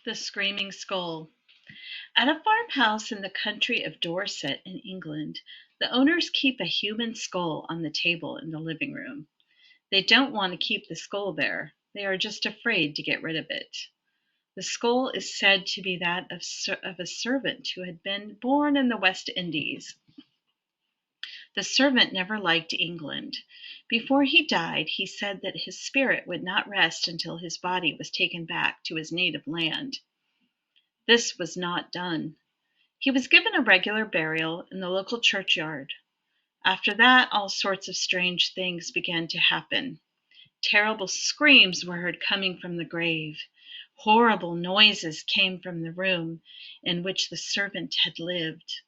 The Screaming Skull. At a farmhouse in the country of Dorset in England, the owners keep a human skull on the table in the living room. They don't want to keep the skull there. They are just afraid to get rid of it. The skull is said to be that of a servant who had been born in the West Indies. The servant never liked England. Before he died, he said that his spirit would not rest until his body was taken back to his native land. This was not done. He was given a regular burial in the local churchyard. After that, all sorts of strange things began to happen. Terrible screams were heard coming from the grave. Horrible noises came from the room in which the servant had lived.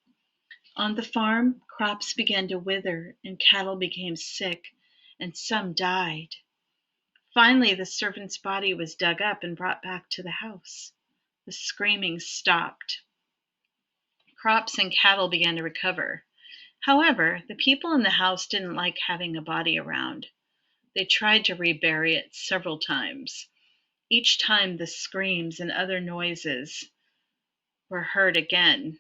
On the farm, crops began to wither and cattle became sick, and some died. Finally, the servant's body was dug up and brought back to the house. The screaming stopped. Crops and cattle began to recover. However, the people in the house didn't like having a body around. They tried to rebury it several times. Each time the screams and other noises were heard again.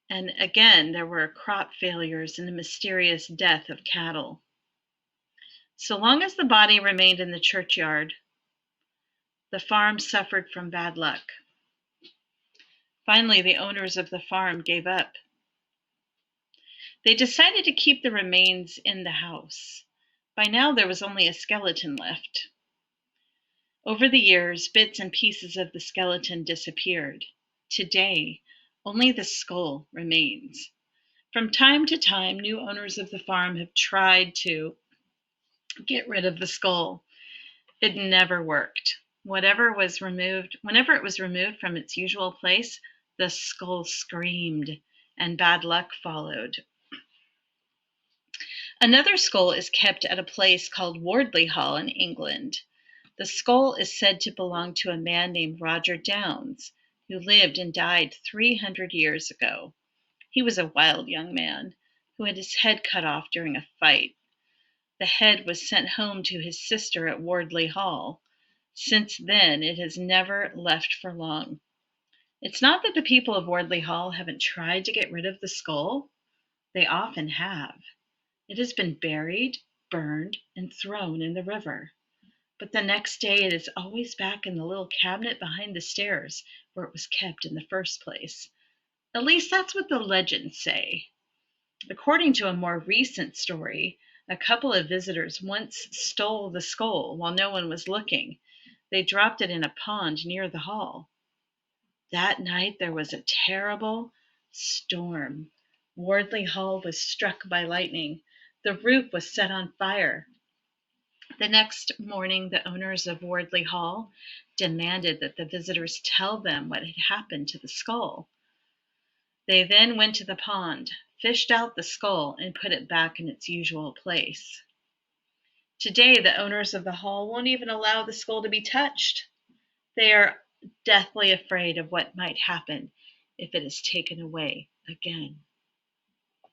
And again there were crop failures and the mysterious death of cattle. So long as the body remained in the churchyard, the farm suffered from bad luck. Finally, the owners of the farm gave up. They decided to keep the remains in the house. By now, there was only a skeleton left. Over the years, bits and pieces of the skeleton disappeared. Today, only the skull remains. From time to time, new owners of the farm have tried to get rid of the skull. It never worked. Whenever it was removed from its usual place, the skull screamed, and bad luck followed. Another skull is kept at a place called Wardley Hall in England. The skull is said to belong to a man named Roger Downes, who lived and died 300 years ago. He was a wild young man who had his head cut off during a fight. The head was sent home to his sister at Wardley Hall. Since then, it has never left for long. It's not that the people of Wardley Hall haven't tried to get rid of the skull. They often have. It has been buried, burned, and thrown in the river. But the next day it is always back in the little cabinet behind the stairs where it was kept in the first place. At least that's what the legends say. According to a more recent story, a couple of visitors once stole the skull while no one was looking. They dropped it in a pond near the hall. That night there was a terrible storm. Wardley Hall was struck by lightning. The roof was set on fire. The next morning, the owners of Wardley Hall demanded that the visitors tell them what had happened to the skull. They then went to the pond, fished out the skull, and put it back in its usual place. Today, the owners of the hall won't even allow the skull to be touched. They are deathly afraid of what might happen if it is taken away again.